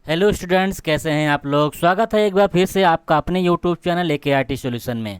Hello students, कैसे हैं आप लोग। स्वागत है एक बार फिर से आपका अपने यूट्यूब चैनल AKRT सॉल्यूशन में।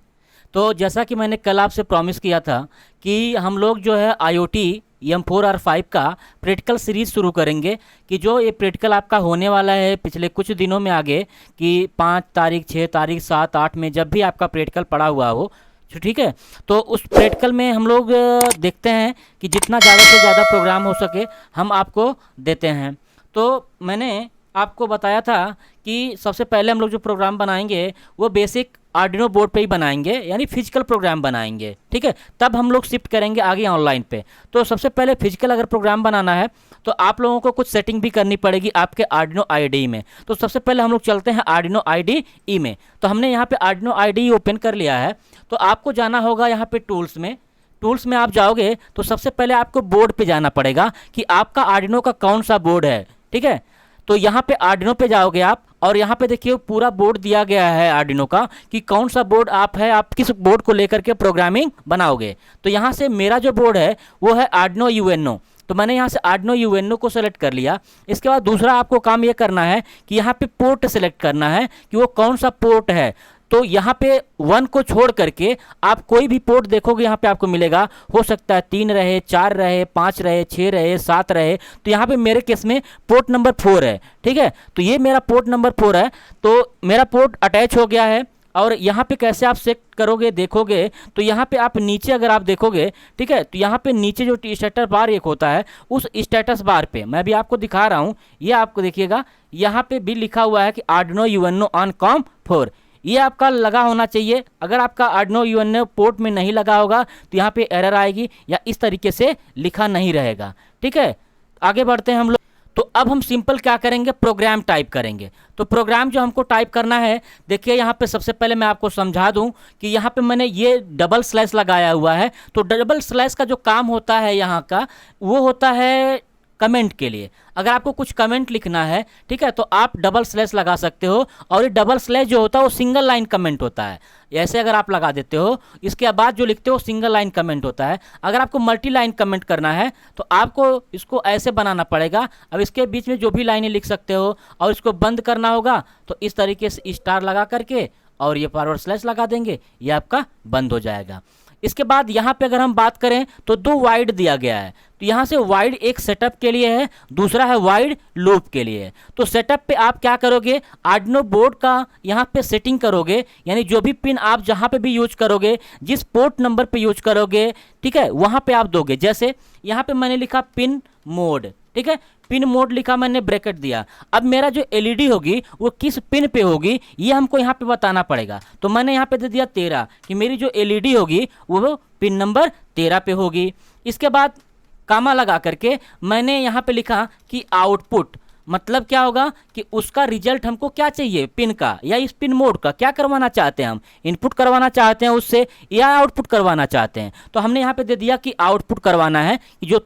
तो जैसा कि मैंने कल आपसे प्रॉमिस किया था कि हम लोग जो है IoT M4 और 5 का प्रैक्टिकल सीरीज़ शुरू करेंगे, कि जो ये प्रैक्टिकल आपका होने वाला है पिछले कुछ दिनों में आगे, कि 5 तारीख 6 तारीख 7 8 में जब भी आपका प्रैक्टिकल पड़ा हुआ हो, तो ठीक है। तो उस प्रैक्टिकल में हम लोग देखते हैं कि जितना ज़्यादा से ज़्यादा प्रोग्राम हो सके हम आपको देते हैं। तो मैंने आपको बताया था कि सबसे पहले हम लोग जो प्रोग्राम बनाएंगे वो बेसिक आर्डिनो बोर्ड पे ही बनाएंगे, यानी फिजिकल प्रोग्राम बनाएंगे, ठीक है। तब हम लोग शिफ्ट करेंगे आगे ऑनलाइन पे। तो सबसे पहले फिजिकल अगर प्रोग्राम बनाना है तो आप लोगों को कुछ सेटिंग भी करनी पड़ेगी आपके आर्डिनो IDE में। तो सबसे पहले हम लोग चलते हैं आर्डिनो IDE में। तो हमने यहाँ पे आर्डिनो IDE ओपन कर लिया है। तो आपको जाना होगा यहाँ पे टूल्स में। टूल्स में आप जाओगे तो सबसे पहले आपको बोर्ड पे जाना पड़ेगा कि आपका आर्डिनो का कौन सा बोर्ड है, ठीक है। तो यहाँ पे आर्डिनो पे जाओगे आप, और यहाँ पे देखिए पूरा बोर्ड दिया गया है आर्डिनो का कि कौन सा बोर्ड आप किस बोर्ड को लेकर के प्रोग्रामिंग बनाओगे। तो यहाँ से मेरा जो बोर्ड है वो है आर्डिनो UNO। तो मैंने यहाँ से आर्डिनो UNO को सेलेक्ट कर लिया। इसके बाद दूसरा आपको काम ये करना है कि यहाँ पे पोर्ट सेलेक्ट करना है कि वो कौन सा पोर्ट है। तो यहाँ पे 1 को छोड़ करके आप कोई भी पोर्ट देखोगे यहाँ पे आपको मिलेगा। हो सकता है 3 रहे, 4 रहे, 5 रहे, 6 रहे, 7 रहे। तो यहाँ पे मेरे केस में पोर्ट नंबर 4 है, ठीक है। तो ये मेरा पोर्ट नंबर 4 है। तो मेरा पोर्ट अटैच हो गया है। और यहाँ पे कैसे आप चेक करोगे देखोगे तो यहाँ पे आप नीचे अगर आप देखोगे, ठीक है, तो यहाँ पे नीचे जो स्टेटस बार एक होता है, उस स्टेटस बार पे मैं भी आपको दिखा रहा हूँ, ये आपको देखिएगा यहाँ पे भी लिखा हुआ है कि आर्डिनो UNO ऑन COM4। ये आपका लगा होना चाहिए। अगर आपका आर्डिनो UNO पोर्ट में नहीं लगा होगा तो यहाँ पे एरर आएगी या इस तरीके से लिखा नहीं रहेगा, ठीक है। आगे बढ़ते हैं हम लोग। तो अब हम सिंपल क्या करेंगे, प्रोग्राम टाइप करेंगे। तो प्रोग्राम जो हमको टाइप करना है, देखिए यहाँ पे सबसे पहले मैं आपको समझा दूं कि यहाँ पे मैंने ये डबल स्लैश लगाया हुआ है। तो डबल स्लैश का जो काम होता है यहाँ का, वो होता है कमेंट के लिए। अगर आपको कुछ कमेंट लिखना है, ठीक है, तो आप डबल स्लैश लगा सकते हो। और ये डबल स्लैश जो होता है वो सिंगल लाइन कमेंट होता है। ऐसे अगर आप लगा देते हो, इसके बाद जो लिखते हो सिंगल लाइन कमेंट होता है। अगर आपको मल्टी लाइन कमेंट करना है तो आपको इसको ऐसे बनाना पड़ेगा। अब इसके बीच में जो भी लाइनें लिख सकते हो, और इसको बंद करना होगा तो इस तरीके से स्टार लगा करके और ये फॉरवर्ड स्लैश लगा देंगे, ये आपका बंद हो जाएगा। इसके बाद यहाँ पे अगर हम बात करें तो 2 वाइड दिया गया है। तो यहाँ से वाइड एक सेटअप के लिए है, दूसरा है वाइड लूप के लिए। तो सेटअप पे आप क्या करोगे, आर्डिनो बोर्ड का यहाँ पे सेटिंग करोगे, यानी जो भी पिन आप जहाँ पे भी यूज करोगे, जिस पोर्ट नंबर पे यूज करोगे, ठीक है, वहाँ पे आप दोगे। जैसे यहाँ पे मैंने लिखा पिन मोड, ठीक है, पिन मोड लिखा, मैंने ब्रैकेट दिया। अब मेरा जो LED होगी वो किस पिन पे होगी ये हमको यहाँ पे बताना पड़ेगा। तो मैंने यहाँ पे दे दिया 13 कि मेरी जो LED होगी वो पिन नंबर 13 पे होगी। इसके बाद कामा लगा करके मैंने यहाँ पे लिखा कि आउटपुट, मतलब क्या होगा कि उसका रिजल्ट हमको क्या चाहिए, पिन का या इस पिन मोड का क्या करवाना चाहते हैं हम, इनपुट करवाना चाहते हैं उससे या आउटपुट करवाना चाहते हैं। तो हमने यहाँ पे दे दिया कि आउटपुट करवाना है, कि जो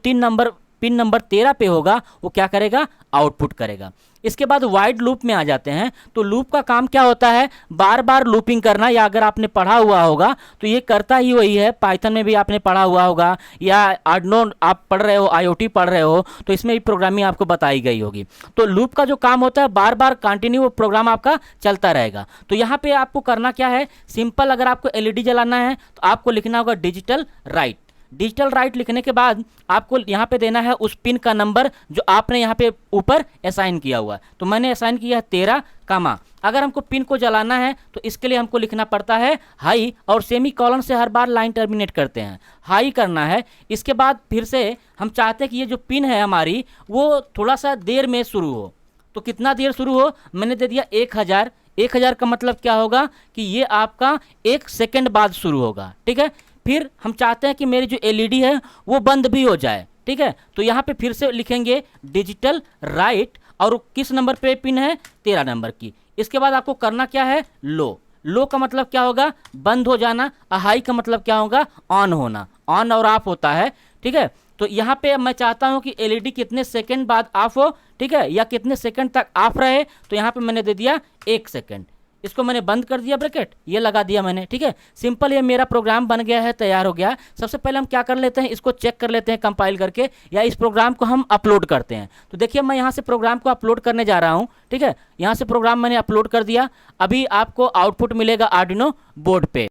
पिन नंबर 13 पे होगा वो क्या करेगा, आउटपुट करेगा। इसके बाद वाइड लूप में आ जाते हैं। तो लूप का काम क्या होता है, बार बार लूपिंग करना। या अगर आपने पढ़ा हुआ होगा तो ये करता ही वही है, पाइथन में भी आपने पढ़ा हुआ होगा, या आर्डिनो आप पढ़ रहे हो, IoT पढ़ रहे हो तो इसमें भी प्रोग्रामिंग आपको बताई गई होगी। तो लूप का जो काम होता है, बार बार कंटिन्यू वो प्रोग्राम आपका चलता रहेगा। तो यहाँ पे आपको करना क्या है, सिंपल, अगर आपको LED जलाना है तो आपको लिखना होगा डिजिटल राइट। डिजिटल राइट लिखने के बाद आपको यहाँ पे देना है उस पिन का नंबर जो आपने यहाँ पे ऊपर असाइन किया हुआ है। तो मैंने असाइन किया है 13 कामा। अगर हमको पिन को जलाना है तो इसके लिए हमको लिखना पड़ता है हाई, और सेमी कॉलन से हर बार लाइन टर्मिनेट करते हैं, हाई करना है। इसके बाद फिर से हम चाहते हैं कि ये जो पिन है हमारी वो थोड़ा सा देर में शुरू हो। तो कितना देर शुरू हो, मैंने दे दिया 1000। 1000 का मतलब क्या होगा कि ये आपका 1 सेकेंड बाद शुरू होगा, ठीक है। फिर हम चाहते हैं कि मेरी जो LED है वो बंद भी हो जाए, ठीक है। तो यहाँ पे फिर से लिखेंगे डिजिटल राइट, और किस नंबर पे पिन है, 13 नंबर की। इसके बाद आपको करना क्या है, लो का मतलब क्या होगा, बंद हो जाना। हाई का मतलब क्या होगा, ऑन होना। ऑन और ऑफ होता है, ठीक है। तो यहाँ पे मैं चाहता हूँ कि LED कितने सेकंड बाद ऑफ हो, ठीक है, या कितने सेकंड तक ऑफ रहे। तो यहाँ पे मैंने दे दिया 1 सेकंड। इसको मैंने बंद कर दिया ब्रैकेट, ये लगा दिया मैंने, ठीक है। सिंपल ये मेरा प्रोग्राम बन गया है, तैयार हो गया। सबसे पहले हम क्या कर लेते हैं, इसको चेक कर लेते हैं कंपाइल करके, या इस प्रोग्राम को हम अपलोड करते हैं। तो देखिए मैं यहाँ से प्रोग्राम को अपलोड करने जा रहा हूँ, ठीक है। यहाँ से प्रोग्राम मैंने अपलोड कर दिया। अभी आपको आउटपुट मिलेगा आर्डिनो बोर्ड पे।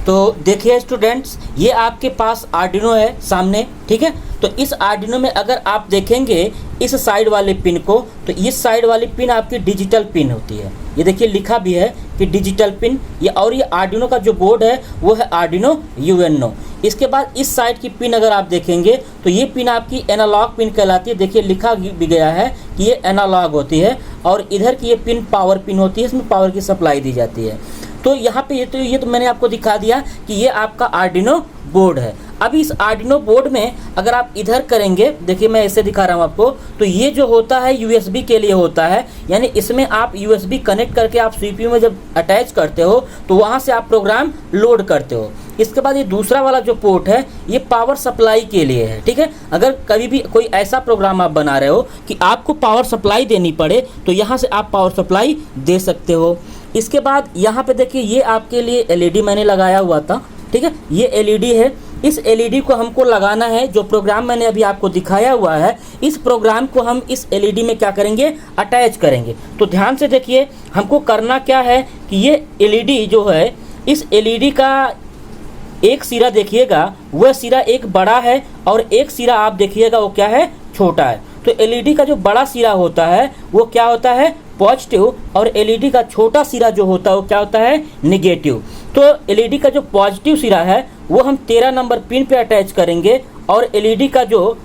तो देखिए स्टूडेंट्स, ये आपके पास आर्डिनो है सामने, ठीक है। तो इस आर्डिनो में अगर आप देखेंगे इस साइड वाले पिन को, तो इस साइड वाली पिन आपकी डिजिटल पिन होती है। ये देखिए लिखा भी है कि डिजिटल पिन, ये और ये आर्डिनो का जो बोर्ड है वो है आर्डिनो यूएनओ। इसके बाद इस साइड की पिन अगर आप देखेंगे तो ये पिन आपकी एनालॉग पिन कहलाती है। देखिए लिखा भी गया है कि ये एनालॉग होती है, और इधर की ये पिन पावर पिन होती है, इसमें पावर की सप्लाई दी जाती है। तो यहाँ पे ये तो मैंने आपको दिखा दिया कि ये आपका आर्डिनो बोर्ड है। अब इस आर्डिनो बोर्ड में अगर आप इधर करेंगे, देखिए मैं ऐसे दिखा रहा हूँ आपको, तो ये जो होता है यूएसबी के लिए होता है, यानी इसमें आप यूएसबी कनेक्ट करके आप सीपीयू में जब अटैच करते हो तो वहाँ से आप प्रोग्राम लोड करते हो। इसके बाद ये दूसरा वाला जो पोर्ट है ये पावर सप्लाई के लिए है, ठीक है। अगर कभी भी कोई ऐसा प्रोग्राम आप बना रहे हो कि आपको पावर सप्लाई देनी पड़े तो यहाँ से आप पावर सप्लाई दे सकते हो। इसके बाद यहाँ पे देखिए ये आपके लिए एलईडी मैंने लगाया हुआ था, ठीक है। ये एलईडी है, इस एलईडी को हमको लगाना है। जो प्रोग्राम मैंने अभी आपको दिखाया हुआ है, इस प्रोग्राम को हम इस एलईडी में क्या करेंगे, अटैच करेंगे। तो ध्यान से देखिए हमको करना क्या है कि ये एलईडी जो है, इस एलईडी का एक सिरा देखिएगा वह सिरा एक बड़ा है, और एक सिरा आप देखिएगा वो क्या है, छोटा है। तो एलईडी का जो बड़ा सिरा होता है वो क्या होता है, पॉजिटिव, और एलईडी का छोटा सिरा जो होता है वो क्या होता है, निगेटिव। तो एलईडी का जो पॉजिटिव सिरा है वो हम 13 नंबर पिन पे अटैच करेंगे, और एलईडी का जो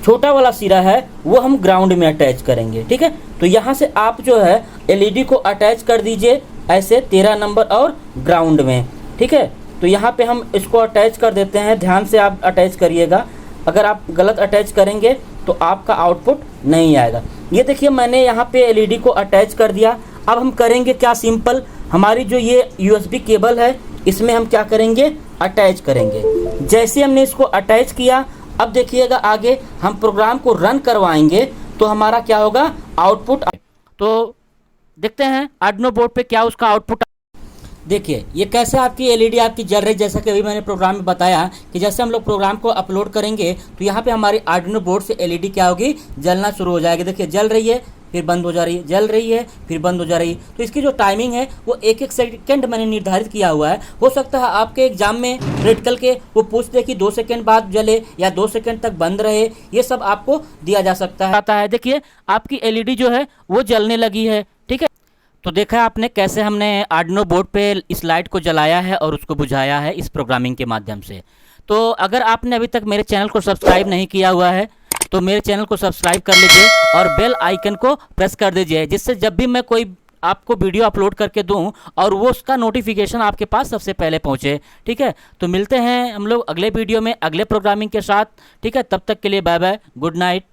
छोटा वाला सिरा है वो हम ग्राउंड में अटैच करेंगे, ठीक है। तो यहाँ से आप जो है एलईडी को अटैच कर दीजिए ऐसे 13 नंबर और ग्राउंड में, ठीक है। तो यहाँ पे हम इसको अटैच कर देते हैं, ध्यान से आप अटैच करिएगा। अगर आप गलत अटैच करेंगे तो आपका आउटपुट नहीं आएगा। ये देखिए मैंने यहाँ पे एलईडी को अटैच कर दिया। अब हम करेंगे क्या, सिंपल हमारी जो ये यूएसबी केबल है इसमें हम क्या करेंगे, अटैच करेंगे। जैसे हमने इसको अटैच किया, अब देखिएगा आगे हम प्रोग्राम को रन करवाएंगे तो हमारा क्या होगा, आउटपुट। तो देखते हैं आर्डिनो बोर्ड पे क्या उसका आउटपुट। देखिए ये कैसे आपकी एलईडी आपकी जल रही, जैसा कि अभी मैंने प्रोग्राम में बताया कि जैसे हम लोग प्रोग्राम को अपलोड करेंगे तो यहाँ पे हमारी आर्डिनो बोर्ड से एलईडी क्या होगी, जलना शुरू हो जाएगी। देखिए जल रही है, फिर बंद हो जा रही है, जल रही है, फिर बंद हो जा रही है। तो इसकी जो टाइमिंग है वो 1-1 सेकंड मैंने निर्धारित किया हुआ है। हो सकता है आपके एग्जाम में प्रैक्टिकल के वो पूछ दे कि 2 सेकंड बाद जले या 2 सेकंड तक बंद रहे, ये सब आपको दिया जा सकता है। देखिए आपकी एलईडी जो है वो जलने लगी है, ठीक है। तो देखा आपने कैसे हमने आर्डिनो बोर्ड पे इस लाइट को जलाया है और उसको बुझाया है इस प्रोग्रामिंग के माध्यम से। तो अगर आपने अभी तक मेरे चैनल को सब्सक्राइब नहीं किया हुआ है तो मेरे चैनल को सब्सक्राइब कर लीजिए और बेल आइकन को प्रेस कर दीजिए, जिससे जब भी मैं कोई आपको वीडियो अपलोड करके दूं और वो उसका नोटिफिकेशन आपके पास सबसे पहले पहुंचे, ठीक है। तो मिलते हैं हम लोग अगले वीडियो में अगले प्रोग्रामिंग के साथ, ठीक है। तब तक के लिए बाय बाय, गुड नाइट।